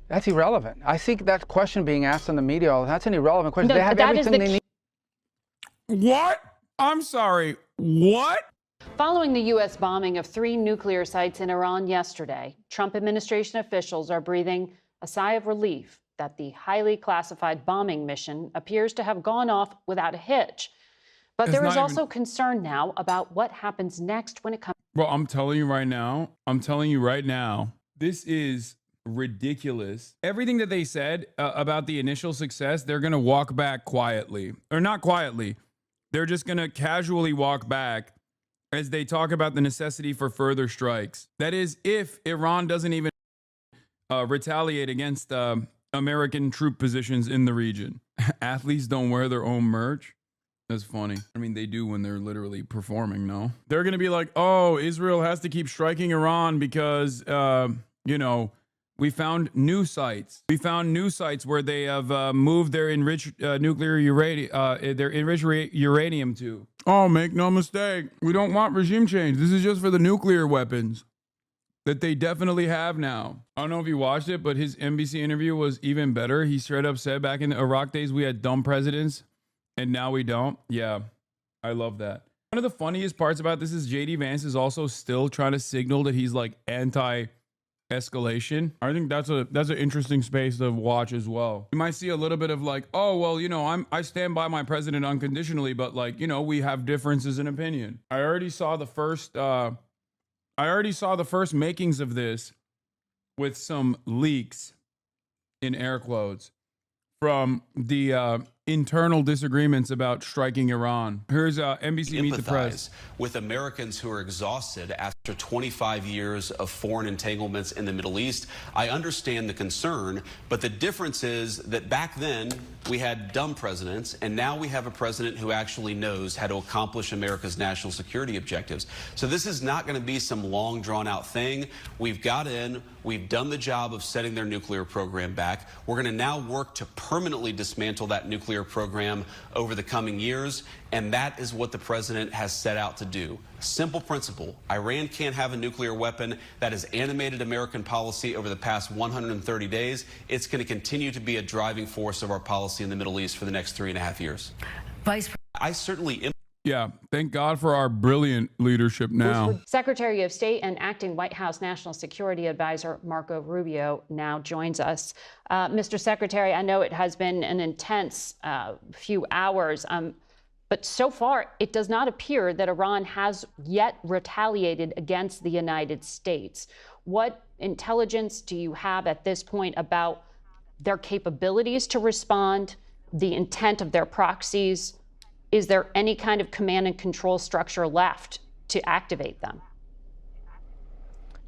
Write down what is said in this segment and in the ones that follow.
That's irrelevant. I see that question being asked in the media. That's an irrelevant question. No, they have everything they need. What? I'm sorry. What? Following the U.S. bombing of 3 nuclear sites in Iran yesterday, Trump administration officials are breathing a sigh of relief that the highly classified bombing mission appears to have gone off without a hitch. But there is also concern now about what happens next when it comes. Bro, I'm telling you right now, this is ridiculous. Everything that they said about the initial success, they're going to walk back quietly. Or not quietly. They're just going to casually walk back as they talk about the necessity for further strikes. That is, if Iran doesn't even retaliate against American troop positions in the region. Athletes don't wear their own merch. That's funny. I mean, they do when they're literally performing, no? They're going to be like, oh, Israel has to keep striking Iran because, you know, we found new sites. We found new sites where they have moved their enriched uranium to. Oh, make no mistake. We don't want regime change. This is just for the nuclear weapons that they definitely have now. I don't know if you watched it, but his NBC interview was even better. He straight up said back in the Iraq days, we had dumb presidents and now we don't. Yeah, I love that. One of the funniest parts about this is JD Vance is also still trying to signal that he's like anti-escalation. I think that's an interesting space to watch as well. You might see a little bit of like, oh, well, you know, I stand by my president unconditionally, but like, you know, we have differences in opinion. I already saw the first makings of this with some leaks, in air quotes, from the internal disagreements about striking Iran. Here's NBC Meet the Press. With Americans who are exhausted after 25 years of foreign entanglements in the Middle East. I understand the concern, but the difference is that back then we had dumb presidents, and now we have a president who actually knows how to accomplish America's national security objectives. So this is not going to be some long drawn-out thing. We've got in, we've done the job of setting their nuclear program back. We're going to now work to permanently dismantle that nuclear program over the coming years, and that is what the president has set out to do. Simple principle. Iran can't have a nuclear weapon. That has animated American policy over the past 130 days. It's going to continue to be a driving force of our policy in the Middle East for the next 3.5 years. I certainly... Yeah, thank God for our brilliant leadership now. Secretary of State and acting White House National Security Advisor Marco Rubio now joins us. Mr. Secretary, I know it has been an intense few hours, but so far it does not appear that Iran has yet retaliated against the United States. What intelligence do you have at this point about their capabilities to respond, the intent of their proxies? Is there any kind of command and control structure left to activate them?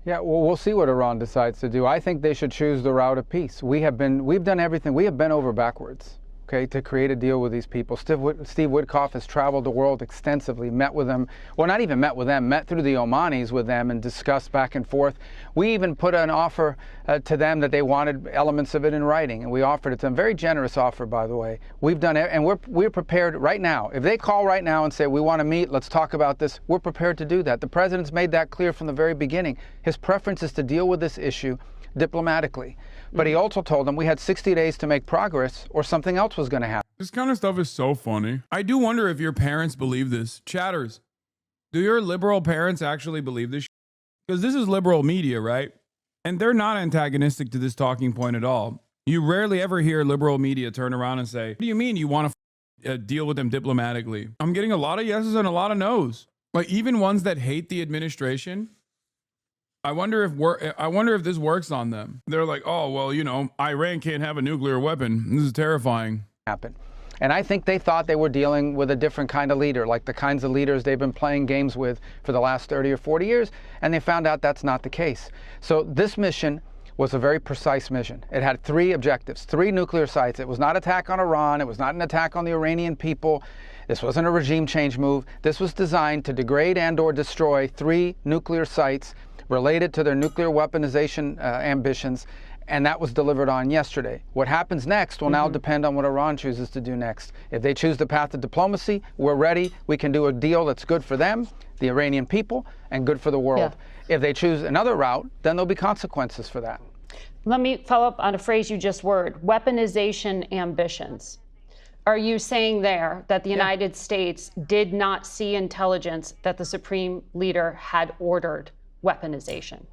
Yeah, well, we'll see what Iran decides to do. I think they should choose the route of peace. We've done everything. We have bent over backwards, okay, to create a deal with these people. Steve Witkoff has traveled the world extensively, met with them. Well, not even met with them, met through the Omanis with them and discussed back and forth. We even put an offer to them that they wanted elements of it in writing, and we offered it to them. Very generous offer, by the way. We've done it, and we're prepared right now. If they call right now and say, we want to meet, let's talk about this, we're prepared to do that. The president's made that clear from the very beginning. His preference is to deal with this issue diplomatically. But he also told them we had 60 days to make progress or something else was going to happen. This kind of stuff is so funny. I do wonder if your parents believe this. Chatters, do your liberal parents actually believe this? Because this is liberal media, right? And they're not antagonistic to this talking point at all. You rarely ever hear liberal media turn around and say, what do you mean you want to deal with them diplomatically? I'm getting a lot of yeses and a lot of nos. Like even ones that hate the administration. I wonder if this works on them. They're like, oh, well, you know, Iran can't have a nuclear weapon. This is terrifying. And I think they thought they were dealing with a different kind of leader, like the kinds of leaders they've been playing games with for the last 30 or 40 years, and they found out that's not the case. So this mission was a very precise mission. It had 3 objectives, 3 nuclear sites. It was not an attack on Iran. It was not an attack on the Iranian people. This wasn't a regime change move. This was designed to degrade and or destroy 3 nuclear sites related to their nuclear weaponization ambitions, and that was delivered on yesterday. What happens next will now depend on what Iran chooses to do next. If they choose the path of diplomacy, we're ready. We can do a deal that's good for them, the Iranian people, and good for the world. Yeah. If they choose another route, then there'll be consequences for that. Let me follow up on a phrase you just word, weaponization ambitions. Are you saying there that the United States did not see intelligence that the Supreme Leader had ordered weaponization?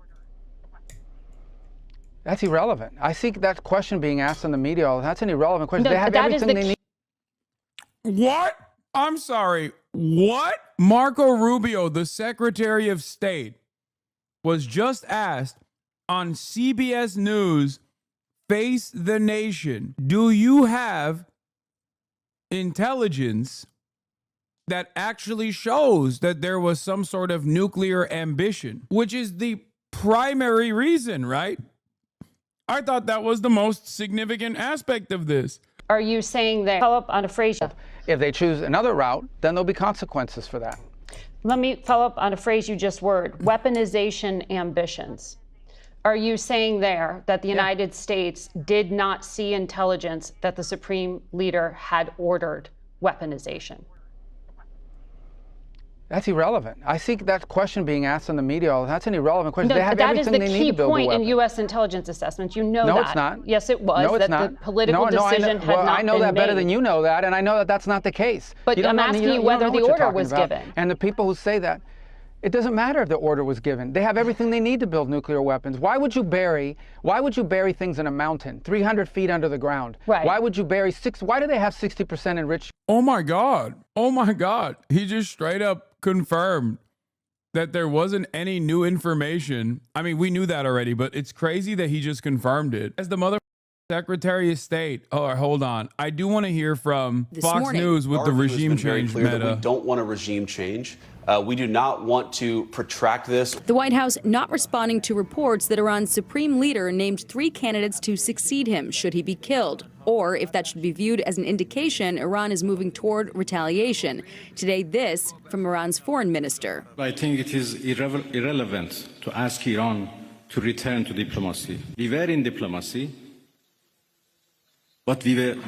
That's irrelevant. I see that question being asked in the media. That's an irrelevant question. No, they have that is everything they need. What? I'm sorry. What? Marco Rubio, the Secretary of State, was just asked on CBS News, Face the Nation, do you have intelligence that actually shows that there was some sort of nuclear ambition, which is the primary reason, right? I thought that was the most significant aspect of this. Are you saying that, follow up on a phrase? If they choose another route, then there'll be consequences for that. Let me follow up on a phrase you just word, weaponization ambitions. Are you saying there that the United States did not see intelligence that the Supreme Leader had ordered weaponization? That's irrelevant. I see that question being asked in the media. That's an irrelevant question. No, they have that everything is they the need key to build a point weapon. in U.S. intelligence assessments. You know that. No, it's not. Yes, it was. No, it's that not. the political I know, decision had not I know been that better made. than you know that, and I know that that's not the case. But I'm asking you whether the order was given. And the people who say that, it doesn't matter if the order was given. They have everything they need to build nuclear weapons. Why would you bury things in a mountain, 300 feet under the ground? Right. Why would you bury why do they have 60% enriched? Oh my God. Oh my God. He just straight up confirmed that there wasn't any new information. I mean, we knew that already, but it's crazy that he just confirmed it. As the mother Secretary of State. Oh, hold on. I do want to hear from Fox News with the regime change meta. We don't want a regime change. We do not want to protract this. The White House not responding to reports that Iran's supreme leader named 3 candidates to succeed him should he be killed, or if that should be viewed as an indication Iran is moving toward retaliation. Today, this from Iran's foreign minister. I think it is irrelevant to ask Iran to return to diplomacy. We were in diplomacy, but we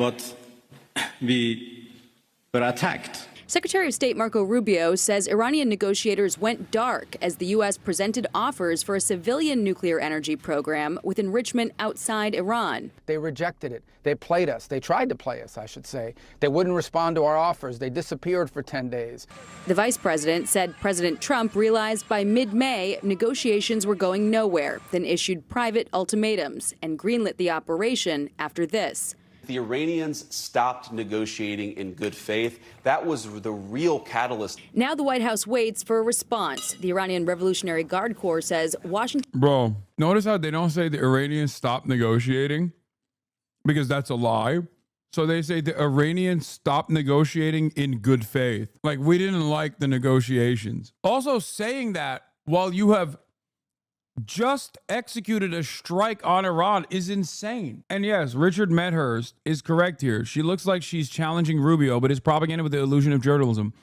were attacked. Secretary of State Marco Rubio says Iranian negotiators went dark as the U.S. presented offers for a civilian nuclear energy program with enrichment outside Iran. They rejected it. They played us. They tried to play us, I should say. They wouldn't respond to our offers. They disappeared for 10 days. The vice president said President Trump realized by mid-May negotiations were going nowhere, then issued private ultimatums and greenlit the operation after this. The Iranians stopped negotiating in good faith. That was the real catalyst. Now the White House waits for a response. The Iranian Revolutionary Guard Corps says Washington... Bro, notice how they don't say the Iranians stopped negotiating? Because that's a lie. So they say the Iranians stopped negotiating in good faith. Like, we didn't like the negotiations. Also, saying that while you have just executed a strike on Iran is insane. And yes, Richard Medhurst is correct here. She looks like she's challenging Rubio, but is propaganda with the illusion of journalism.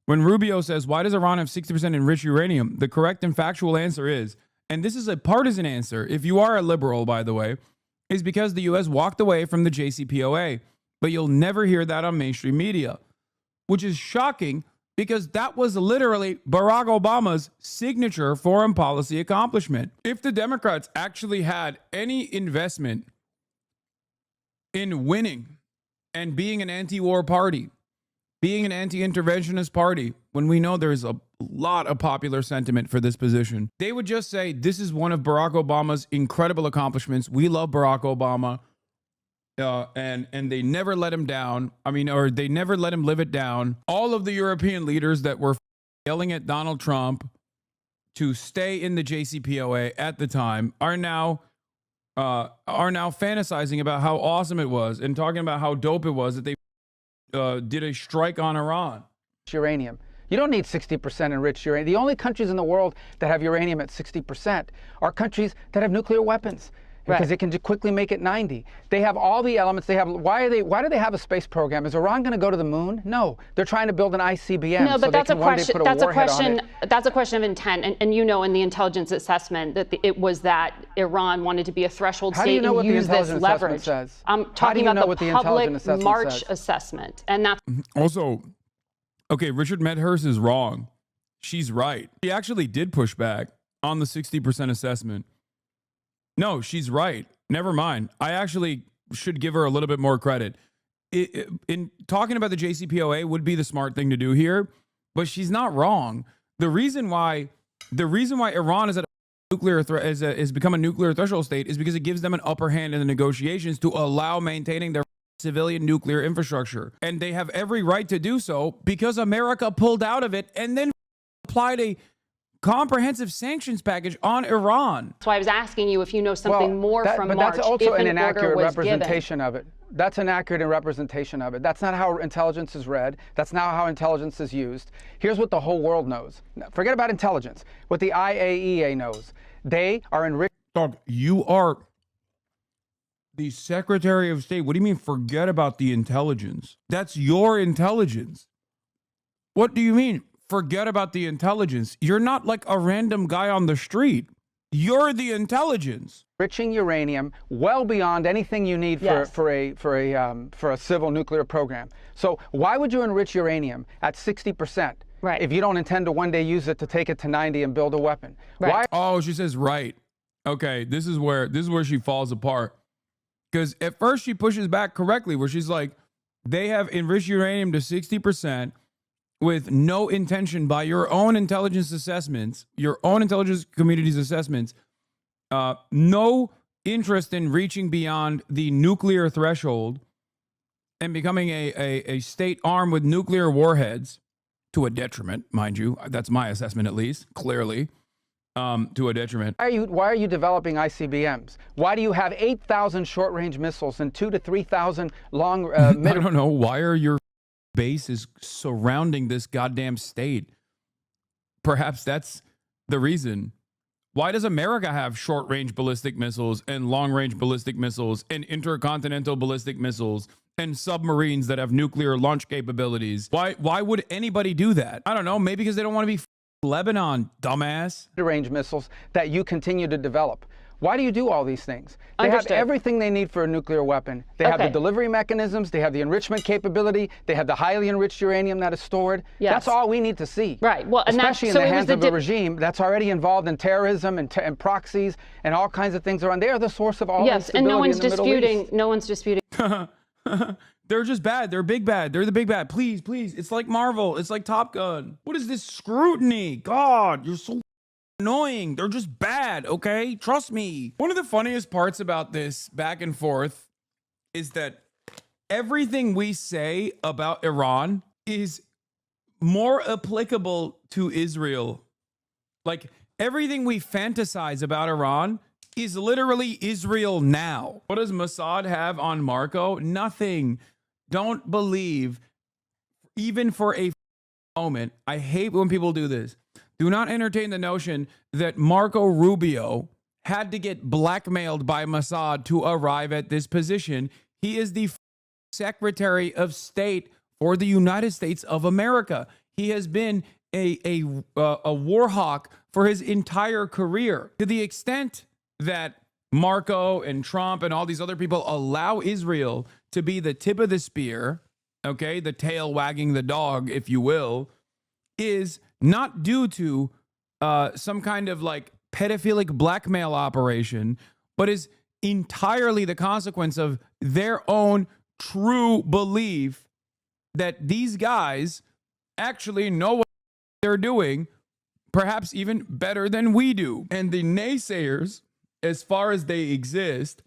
When Rubio says, why does Iran have 60% enriched uranium? The correct and factual answer is, and this is a partisan answer, if you are a liberal, by the way, is because the U.S. walked away from the JCPOA. But you'll never hear that on mainstream media, which is shocking because that was literally Barack Obama's signature foreign policy accomplishment. If the Democrats actually had any investment in winning and being an anti-war party, being an anti-interventionist party, when we know there's a lot of popular sentiment for this position, they would just say, this is one of Barack Obama's incredible accomplishments. We love Barack Obama. And they never let him down. I mean, or they never let him live it down. All of the European leaders that were yelling at Donald Trump to stay in the JCPOA at the time are now fantasizing about how awesome it was and talking about how dope it was that they did a strike on Iran. Uranium. You don't need 60% enriched uranium. The only countries in the world that have uranium at 60% are countries that have nuclear weapons. Because they can quickly make it 90. They have all the elements. They have. Why do they have a space program? Is Iran going to go to the moon? No, they're trying to build an ICBM. No, but so that's a question. That's a question. It. That's a question of intent. And you know, in the intelligence assessment, that it was that Iran wanted to be a threshold state and use this leverage. Says? I'm talking about the public March says? assessment, and that's also okay. Richard Medhurst is wrong. She's right. She actually did push back on the 60% assessment. No, she's right. Never mind. I actually should give her a little bit more credit. In talking about the JCPOA would be the smart thing to do here, but she's not wrong. The reason why Iran is at a nuclear threat is become a nuclear threshold state is because it gives them an upper hand in the negotiations to allow maintaining their civilian nuclear infrastructure, and they have every right to do so because America pulled out of it and then applied a comprehensive sanctions package on Iran. So I was asking you if you know something more from but March. That's also if an order inaccurate was representation of it. That's an accurate representation of it. That's not how intelligence is read. That's not how intelligence is used. Here's what the whole world knows. Forget about intelligence. What the IAEA knows. They are enriched. Dog, you are the Secretary of State. What do you mean forget about the intelligence? That's your intelligence. What do you mean forget about the intelligence? You're not like a random guy on the street. You're the intelligence. Enriching uranium well beyond anything you need for a civil nuclear program. So why would you enrich uranium at 60%? Right. If you don't intend to one day use it to take it to 90 and build a weapon? Right. Why? Oh, she says right. Okay, this is where she falls apart. Because at first she pushes back correctly, where she's like, they have enriched uranium to 60% with no intention by your own intelligence assessments, your own intelligence community's assessments, no interest in reaching beyond the nuclear threshold and becoming a state armed with nuclear warheads, to a detriment, mind you. That's my assessment, at least, clearly, to a detriment. Why are you developing ICBMs? Why do you have 8,000 short-range missiles and 2,000 to 3,000 long? I don't know. Why are your bases surrounding this goddamn state? Perhaps that's the reason. Why does America have short-range ballistic missiles and long-range ballistic missiles and intercontinental ballistic missiles and submarines that have nuclear launch capabilities? Why would anybody do that? I don't know. Maybe because they don't want to be Lebanon, dumbass. Range missiles that you continue to develop. Why do you do all these things? They Understood. have everything they need for a nuclear weapon. They have the delivery mechanisms. They have the enrichment capability. They have the highly enriched uranium that is stored. Yes. That's all we need to see. Right. Well, and especially in so the it was hands the of a regime that's already involved in terrorism and proxies and all kinds of things around. They are the source of all yes, and no one's in the Middle disputing. East. No one's disputing. They're just bad. They're big bad. They're the big bad. Please, please. It's like Marvel. It's like Top Gun. What is this scrutiny? God, you're so annoying. They're just bad, okay? Trust me. One of the funniest parts about this back and forth is that everything we say about Iran is more applicable to Israel. Like, everything we fantasize about Iran is literally Israel now. What does Mossad have on Marco? Nothing. Don't believe, even for a moment. I hate when people do this. Do not entertain the notion that Marco Rubio had to get blackmailed by Mossad to arrive at this position. He is the Secretary of State for the United States of America. He has been a war hawk for his entire career, to the extent that Marco and Trump and all these other people allow Israel to be the tip of the spear, okay, the tail wagging the dog, if you will, is not due to some kind of like pedophilic blackmail operation, but is entirely the consequence of their own true belief that these guys actually know what they're doing, perhaps even better than we do. And the naysayers, as far as they exist,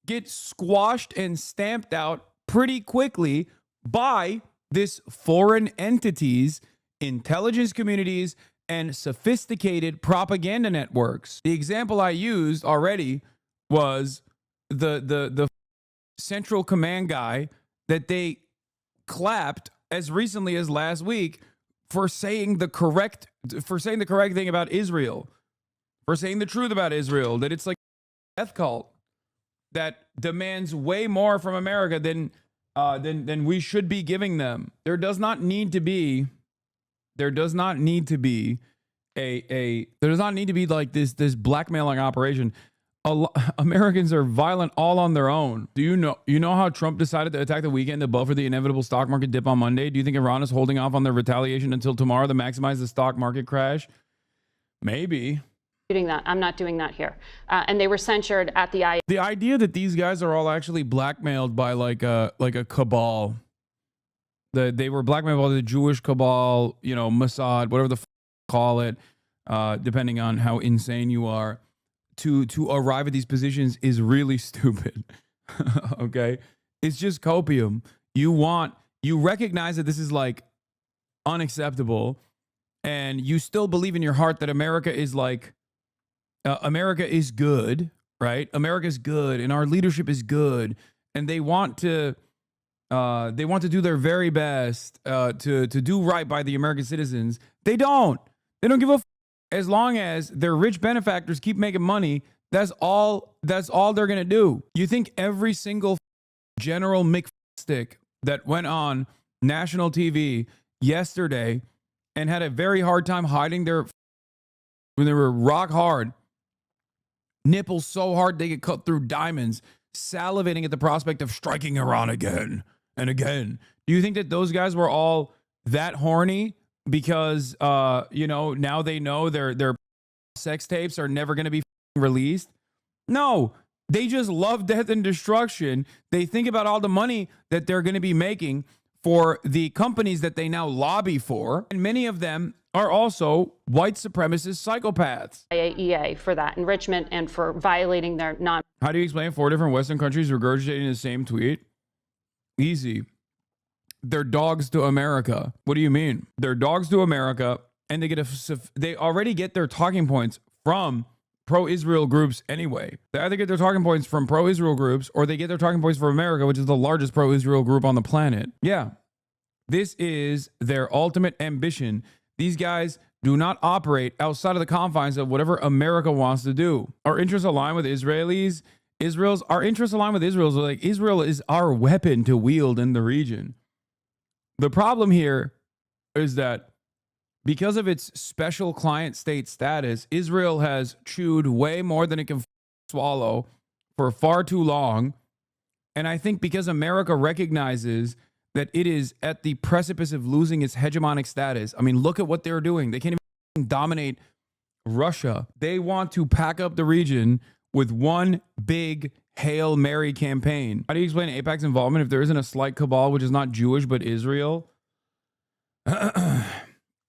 get squashed and stamped out pretty quickly by this foreign entities, intelligence communities, and sophisticated propaganda networks. The example I used already was the Central Command guy that they clapped as recently as last week for saying the correct thing about Israel, for saying the truth about Israel, that it's like a death cult that demands way more from America than we should be giving them. There does not need to be like this blackmailing operation. Americans are violent all on their own. Do you know how Trump decided to attack the weekend to buffer the inevitable stock market dip on Monday? Do you think Iran is holding off on their retaliation until tomorrow to maximize the stock market crash? Maybe. doing that. I'm not doing that here. And they were censured at the IA. The idea that these guys are all actually blackmailed by like a cabal. They were blackmailed by the Jewish cabal, you know, Mossad, whatever the call it, depending on how insane you are, to arrive at these positions is really stupid. Okay, it's just copium. You recognize that this is like unacceptable, and you still believe in your heart that America is like. America is good, right? America is good, and our leadership is good, and they want to do their very best to do right by the American citizens. They don't give a as long as their rich benefactors keep making money. That's all they're gonna do. You think every single General McStick that went on national TV yesterday and had a very hard time hiding their when they were rock hard. Nipples so hard they get cut through diamonds, salivating at the prospect of striking Iran again and again. Do you think that those guys were all that horny because, you know, now they know their sex tapes are never going to be released? No, they just love death and destruction. They think about all the money that they're going to be making for the companies that they now lobby for. And many of them are also white supremacist psychopaths. IAEA for that enrichment and for violating their non. How do you explain 4 different Western countries regurgitating the same tweet? Easy. They're dogs to America. What do you mean? They're dogs to America, and they already get their talking points from pro-Israel groups anyway. They either get their talking points from pro-Israel groups, or they get their talking points from America, which is the largest pro-Israel group on the planet. Yeah. This is their ultimate ambition. These guys do not operate outside of the confines of whatever America wants to do. Our interests align with Israelis. Our interests align with Israel's. Like, Israel is our weapon to wield in the region. The problem here is that because of its special client state status, Israel has chewed way more than it can swallow for far too long. And I think because America recognizes that it is at the precipice of losing its hegemonic status. I mean, look at what they're doing. They can't even dominate Russia. They want to pack up the region with one big Hail Mary campaign. How do you explain AIPAC's involvement if there isn't a slight cabal, which is not Jewish, but Israel?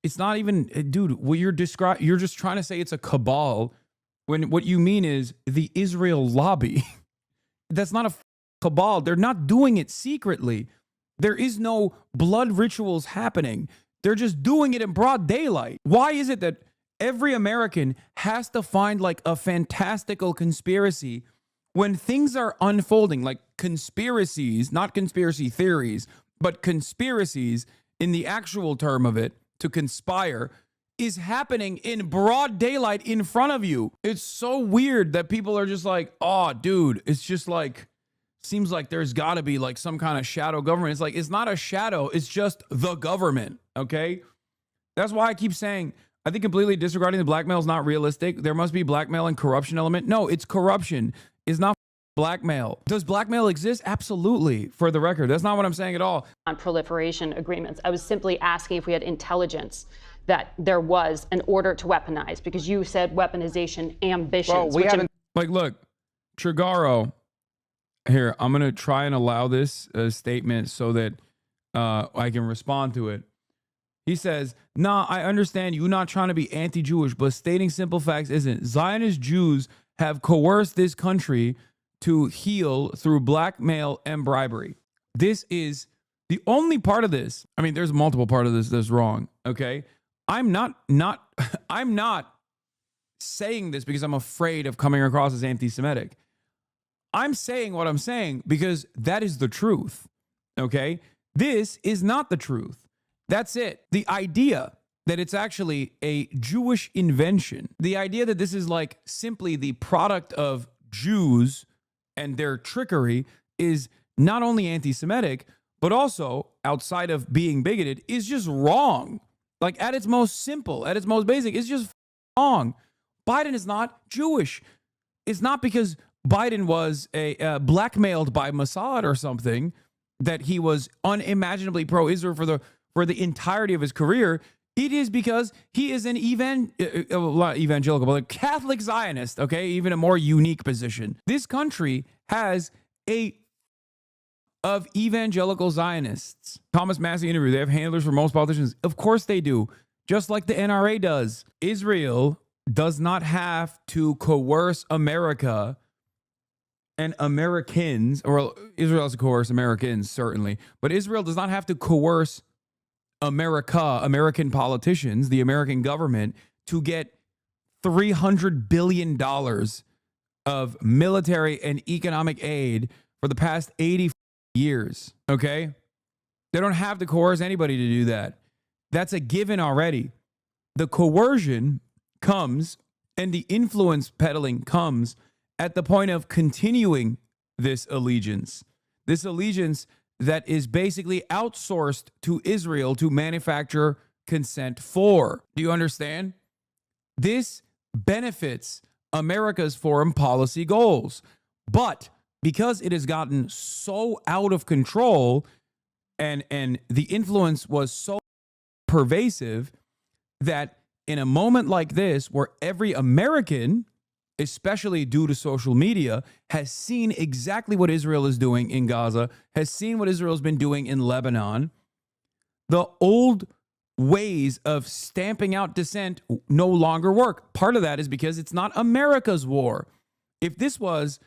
It's not even, dude, what you're just trying to say it's a cabal when what you mean is the Israel lobby. That's not a cabal. They're not doing it secretly. There is no blood rituals happening. They're just doing it in broad daylight. Why is it that every American has to find like a fantastical conspiracy when things are unfolding, like conspiracies, not conspiracy theories, but conspiracies in the actual term of it, to conspire, is happening in broad daylight in front of you? It's so weird that people are just like, oh, dude, it's just like, seems like there's got to be like some kind of shadow government. It's like, it's not a shadow. It's just the government. Okay. That's why I keep saying, I think completely disregarding the blackmail is not realistic. There must be blackmail and corruption element. No, it's corruption. It's not blackmail. Does blackmail exist? Absolutely. For the record, that's not what I'm saying at all. On proliferation agreements, I was simply asking if we had intelligence that there was an order to weaponize, because you said weaponization ambitions. Well, we haven't. Like, look, Trigaro. Here, I'm going to try and allow this statement so that I can respond to it. He says, nah, I understand you not trying to be anti-Jewish, but stating simple facts isn't. Zionist Jews have coerced this country to heal through blackmail and bribery. This is the only part of this. I mean, there's multiple parts of this that's wrong, okay? I'm not saying this because I'm afraid of coming across as anti-Semitic. I'm saying what I'm saying because that is the truth, okay? This is not the truth. That's it. The idea that it's actually a Jewish invention, the idea that this is like simply the product of Jews and their trickery is not only anti-Semitic, but also, outside of being bigoted, is just wrong. Like, at its most simple, at its most basic, it's just wrong. Biden is not Jewish. It's not because Biden was blackmailed by Mossad or something that he was unimaginably pro-Israel for the entirety of his career. It is because he is an not evangelical, but a Catholic Zionist, okay? Even a more unique position. This country has of evangelical Zionists. Thomas Massey interview, they have handlers for most politicians. Of course they do, just like the NRA does. Israel does not have to coerce America and Americans, or Israel has to coerce Americans, certainly, but Israel does not have to coerce American politicians, the American government, to get $300 billion of military and economic aid for the past 80 years, okay? They don't have to coerce anybody to do that. That's a given already. The coercion comes and the influence peddling comes at the point of continuing this allegiance that is basically outsourced to Israel to manufacture consent for. Do you understand? This benefits America's foreign policy goals. But because it has gotten so out of control and the influence was so pervasive that in a moment like this, where every American, especially due to social media, has seen exactly what Israel is doing in Gaza, has seen what Israel's been doing in Lebanon, the old ways of stamping out dissent no longer work. Part of that is because it's not America's war. If this was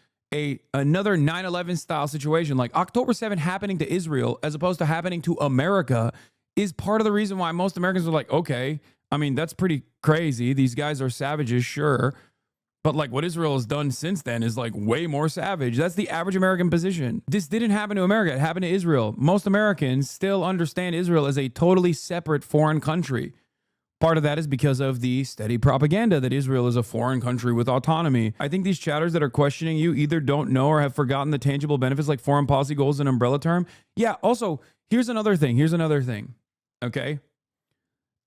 another 9/11 style situation, like October 7 happening to Israel as opposed to happening to America, is part of the reason why most Americans are like, okay, I mean, that's pretty crazy. These guys are savages, sure. But like what Israel has done since then is like way more savage. That's the average American position. This didn't happen to America. It happened to Israel. Most Americans still understand Israel as a totally separate foreign country. Part of that is because of the steady propaganda that Israel is a foreign country with autonomy. I think these chatters that are questioning you either don't know or have forgotten the tangible benefits like foreign policy goals, an umbrella term. Yeah, also, here's another thing. Okay?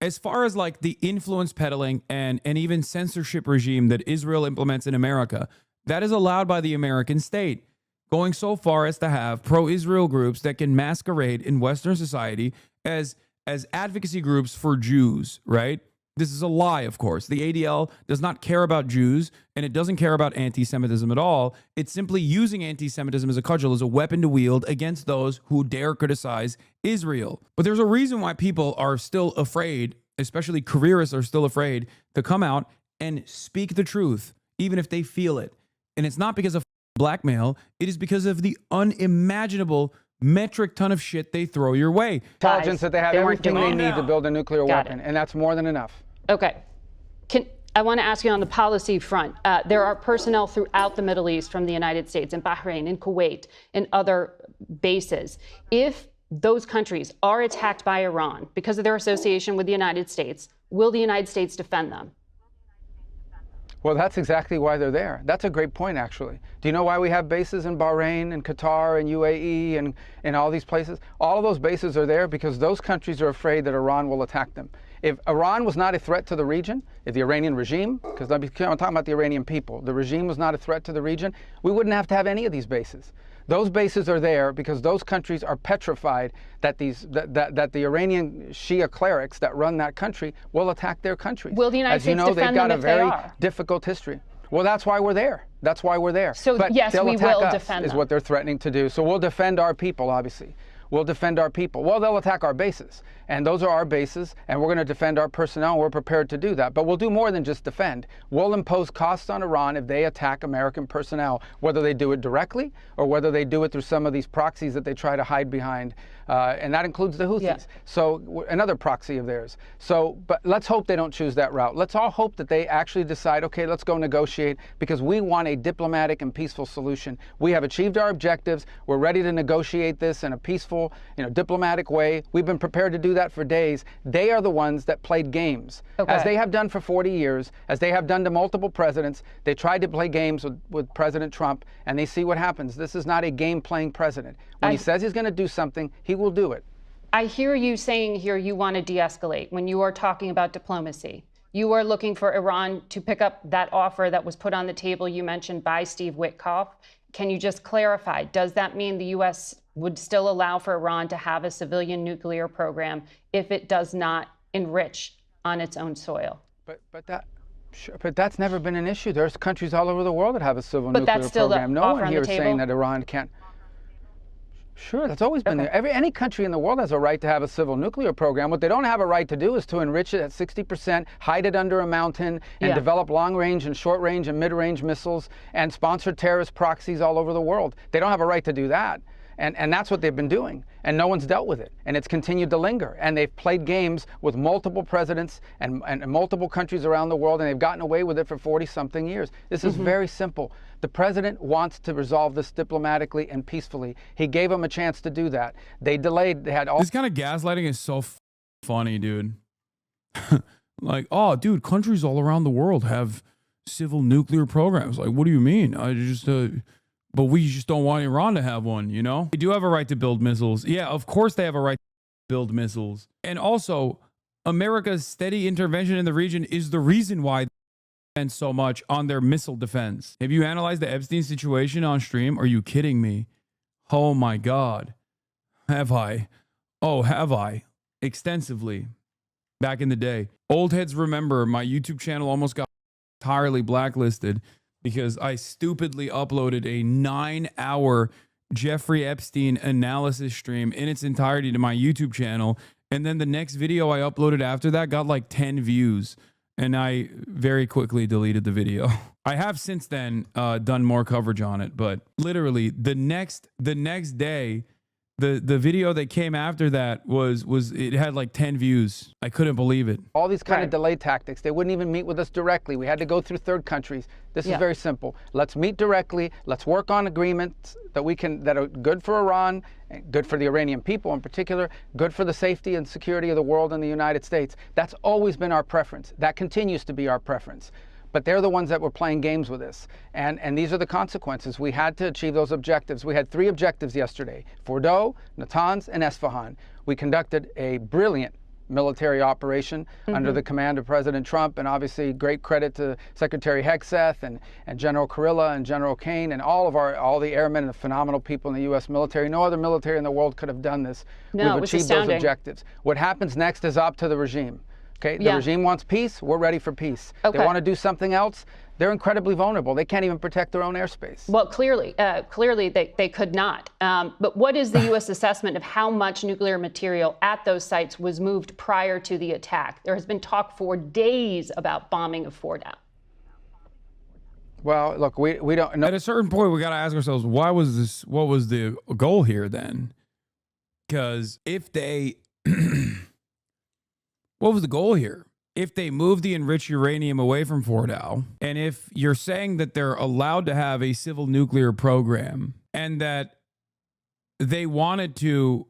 As far as like the influence peddling and even censorship regime that Israel implements in America, that is allowed by the American state, going so far as to have pro-Israel groups that can masquerade in Western society as advocacy groups for Jews, right? This is a lie, of course. The ADL does not care about Jews, and it doesn't care about anti-Semitism at all. It's simply using anti-Semitism as a cudgel, as a weapon to wield against those who dare criticize Israel. But there's a reason why people are still afraid, especially careerists are still afraid, to come out and speak the truth, even if they feel it. And it's not because of blackmail. It is because of the unimaginable metric ton of shit they throw your way. Intelligence that they have everything they need to build a nuclear weapon, it. and that's more than enough. Okay. I want to ask you on the policy front. There are personnel throughout the Middle East from the United States, in Bahrain, in Kuwait, and other bases. If those countries are attacked by Iran because of their association with the United States, will the United States defend them? Well, that's exactly why they're there. That's a great point, actually. Do you know why we have bases in Bahrain and Qatar and UAE and all these places? All of those bases are there because those countries are afraid that Iran will attack them. If Iran was not a threat to the region, if the Iranian regime, because I'm talking about the Iranian people, the regime was not a threat to the region, we wouldn't have to have any of these bases. Those bases are there because those countries are petrified that that the Iranian Shia clerics that run that country will attack their countries. Will the United States defend them if they are? As you know, they've got a very difficult history. Well, that's why we're there. That's why we're there. So but yes, we will defend them. Is what they're threatening to do. So we'll defend our people, obviously. We'll defend our people. Well, they'll attack our bases, and those are our bases, and we're going to defend our personnel, and we're prepared to do that. But we'll do more than just defend. We'll impose costs on Iran if they attack American personnel, whether they do it directly or whether they do it through some of these proxies that they try to hide behind, and that includes the Houthis. Yeah. So another proxy of theirs. So, but let's hope they don't choose that route. Let's all hope that they actually decide, okay, let's go negotiate, because we want a diplomatic and peaceful solution. We have achieved our objectives. We're ready to negotiate this in a peaceful, diplomatic way. We've been prepared to do that for days. They are the ones that played games, as they have done for 40 years, as they have done to multiple presidents. They tried to play games with President Trump, and they see what happens. This is not a game-playing president. When he says he's going to do something, he will do it. I hear you saying here you want to de-escalate when you are talking about diplomacy. You are looking for Iran to pick up that offer that was put on the table you mentioned by Steve Witkoff. Can you just clarify, does that mean the U.S. would still allow for Iran to have a civilian nuclear program if it does not enrich on its own soil. But that's never been an issue. There's countries all over the world that have a civil nuclear that's still program. No offer one on the here is saying table? that Iran can't. Sure, that's always been there. Any country in the world has a right to have a civil nuclear program. What they don't have a right to do is to enrich it at 60%, hide it under a mountain, and develop long-range and short-range and mid-range missiles and sponsor terrorist proxies all over the world. They don't have a right to do that. And that's what they've been doing. And no one's dealt with it. And it's continued to linger. And they've played games with multiple presidents and multiple countries around the world, and they've gotten away with it for 40-something years. This is very simple. The president wants to resolve this diplomatically and peacefully. He gave them a chance to do that. They delayed. They had all. This kind of gaslighting is so funny, dude. Like, oh, dude, countries all around the world have civil nuclear programs. Like, what do you mean? I just... But we just don't want Iran to have one, you know? They do have a right to build missiles. Yeah, of course they have a right to build missiles. And also, America's steady intervention in the region is the reason why they spend so much on their missile defense. Have you analyzed the Epstein situation on stream? Are you kidding me? Oh my God. Have I? Oh, have I? Extensively. Back in the day. Old heads remember my YouTube channel almost got entirely blacklisted because I stupidly uploaded a 9-hour Jeffrey Epstein analysis stream in its entirety to my YouTube channel. And then the next video I uploaded after that got like 10 views. And I very quickly deleted the video. I have since then done more coverage on it. But literally the next day, the video that came after that was it had like 10 views. I couldn't believe it. All these kind of delay tactics. They wouldn't even meet with us directly. We had to go through third countries. This is very simple. Let's meet directly. Let's work on agreements that are good for Iran, good for the Iranian people in particular, good for the safety and security of the world and the United States. That's always been our preference. That continues to be our preference. But they're the ones that were playing games with us. And these are the consequences. We had to achieve those objectives. We had 3 objectives yesterday: Fordow, Natanz, and Esfahan. We conducted a brilliant military operation under the command of President Trump, and obviously great credit to Secretary Hegseth and General Kurilla and General Kane and all the airmen and the phenomenal people in the U.S. military. No other military in the world could have done this. No, We've achieved those objectives. What happens next is up to the regime. Okay, the regime wants peace. We're ready for peace. They want to do something else. They're incredibly vulnerable. They can't even protect their own airspace. Well, clearly they could not. But what is the U.S. assessment of how much nuclear material at those sites was moved prior to the attack? There has been talk for days about bombing of Fordow. Well, look, we don't know. At a certain point, we got to ask ourselves, why was this? What was the goal here then? Because if they... What was the goal here? If they move the enriched uranium away from Fordow, and if you're saying that they're allowed to have a civil nuclear program, and that they wanted to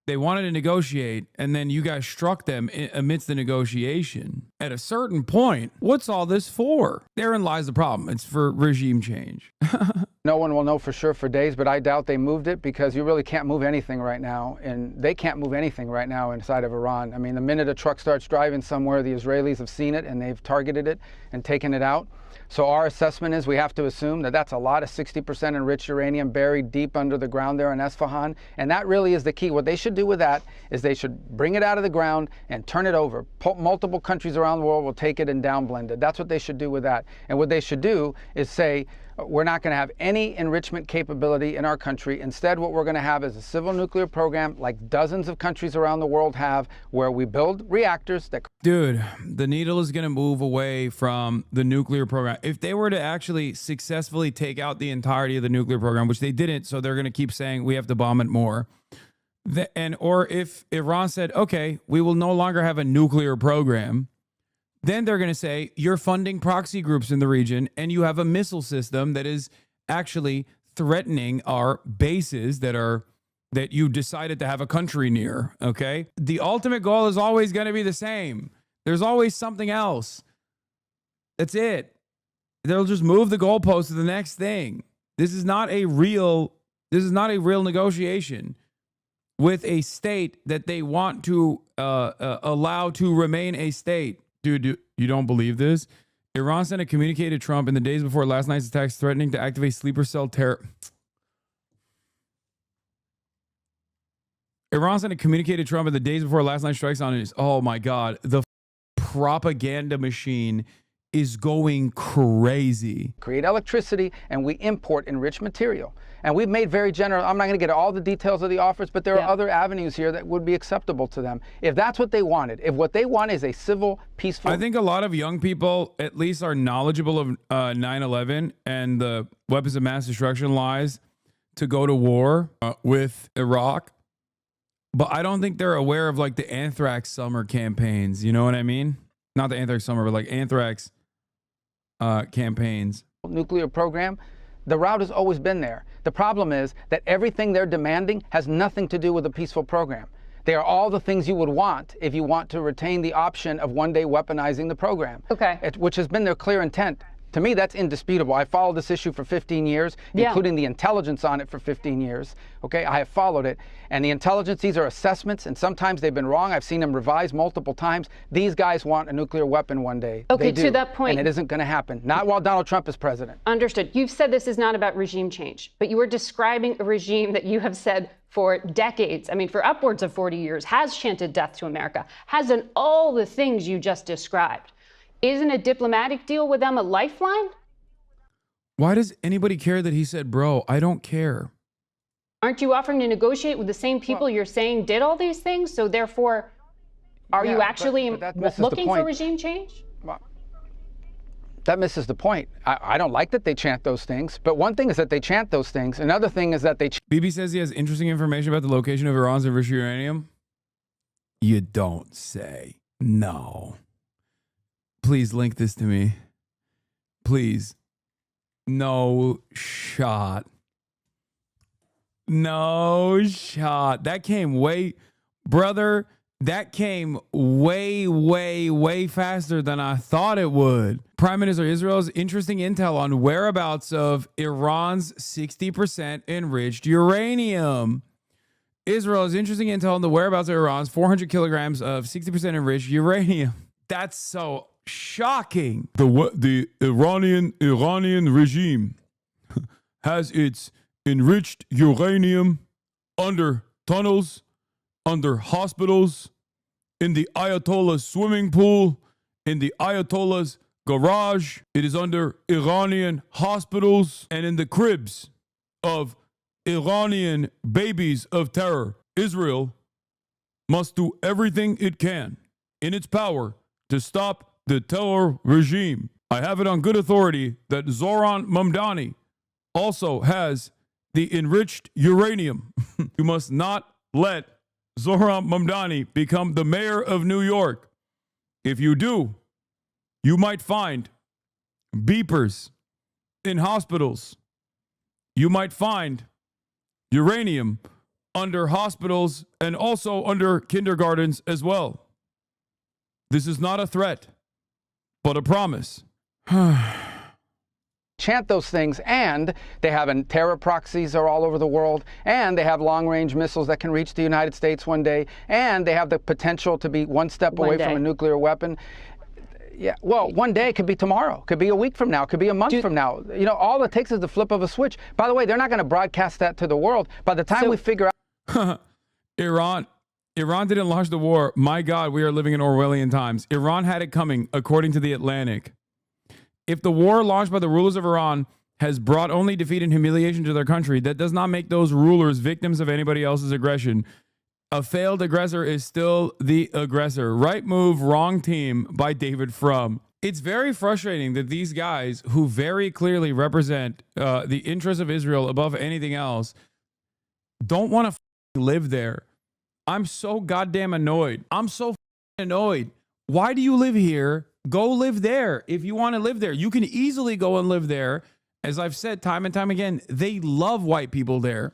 negotiate, and then you guys struck them amidst the negotiation, at a certain point, what's all this for? Therein lies the problem. It's for regime change. No one will know for sure for days, but I doubt they moved it, because you really can't move anything right now, and they can't move anything right now inside of Iran. I mean, the minute a truck starts driving somewhere, the Israelis have seen it and they've targeted it and taken it out. So our assessment is we have to assume that that's a lot of 60% enriched uranium buried deep under the ground there in Esfahan, and that really is the key. What they should do with that is they should bring it out of the ground and turn it over. Multiple countries around the world will take it and downblend it. That's what they should do with that. And what they should do is say, we're not going to have any enrichment capability in our country. Instead, what we're going to have is a civil nuclear program like dozens of countries around the world have, where we build reactors that... Dude, the needle is going to move away from the nuclear program. If they were to actually successfully take out the entirety of the nuclear program, which they didn't, so they're going to keep saying we have to bomb it more. Or if Iran said, okay, we will no longer have a nuclear program, then they're going to say you're funding proxy groups in the region, and you have a missile system that is actually threatening our bases that you decided to have a country near. Okay. The ultimate goal is always going to be the same. There's always something else. That's it. They'll just move the goalpost to the next thing. This is not a real negotiation with a state that they want to allow to remain a state. Dude, you don't believe this? Iran sent a communique to Trump in the days before last night's attacks, threatening to activate sleeper cell terror. Iran sent a communique to Trump in the days before last night's strikes on it. Oh my God. The propaganda machine is going crazy. Create electricity, and we import enriched material. And we've made very general, I'm not going to get all the details of the offers, but there are other avenues here that would be acceptable to them. If that's what they wanted, if what they want is a civil, peaceful... I think a lot of young people at least are knowledgeable of 9/11 and the weapons of mass destruction lies to go to war with Iraq. But I don't think they're aware of like the anthrax summer campaigns. You know what I mean? Not the anthrax summer, but like anthrax campaigns. Nuclear program, the route has always been there. The problem is that everything they're demanding has nothing to do with a peaceful program. They are all the things you would want if you want to retain the option of one day weaponizing the program. Okay. Which has been their clear intent. To me, that's indisputable. I followed this issue for 15 years, including the intelligence on it for 15 years. Okay, I have followed it. And the intelligence, these are assessments, and sometimes they've been wrong. I've seen them revised multiple times. These guys want a nuclear weapon one day. Okay, they do, to that point. and it isn't going to happen. Not while Donald Trump is president. Understood. You've said this is not about regime change, but you were describing a regime that you have said for decades, I mean, for upwards of 40 years, has chanted death to America, has done all the things you just described. Isn't a diplomatic deal with them a lifeline? Why does anybody care that he said, bro? I don't care. Aren't you offering to negotiate with the same people you're saying did all these things? So therefore, are you actually looking for regime change? Well, that misses the point. I don't like that they chant those things, but one thing is that they chant those things. Another thing is that they... Bibi says he has interesting information about the location of Iran's enriched uranium. You don't say. No. Please link this to me. Please. No shot. No shot. That came way, brother, that came way, way, way faster than I thought it would. Prime Minister Israel's interesting intel on whereabouts of Iran's 60% enriched uranium. Israel's interesting intel on the whereabouts of Iran's 400 kilograms of 60% enriched uranium. That's so shocking. The Iranian regime has its enriched uranium under tunnels, under hospitals, in the Ayatollah's swimming pool, in the Ayatollah's garage. It is under Iranian hospitals and in the cribs of Iranian babies of terror. Israel must do everything it can in its power to stop the terror regime. I have it on good authority that Zoran Mamdani also has the enriched uranium. You must not let Zoran Mamdani become the mayor of New York. If you do, you might find beepers in hospitals. You might find uranium under hospitals and also under kindergartens as well. This is not a threat, but a promise. Chant those things, and they have terror proxies are all over the world, and they have long-range missiles that can reach the United States one day, and they have the potential to be one step away from a nuclear weapon. Yeah, well, one day could be tomorrow, could be a week from now, could be a month from now. You know, all it takes is the flip of a switch. By the way, they're not going to broadcast that to the world. By the time we figure out... Iran didn't launch the war. My God, we are living in Orwellian times. Iran had it coming, according to The Atlantic. If the war launched by the rulers of Iran has brought only defeat and humiliation to their country, that does not make those rulers victims of anybody else's aggression. A failed aggressor is still the aggressor. Right move, wrong team by David Frum. It's very frustrating that these guys who very clearly represent the interests of Israel above anything else don't want to live there. I'm so goddamn annoyed. I'm so annoyed. Why do you live here? Go live there. If you want to live there, you can easily go and live there. As I've said time and time again, they love white people there.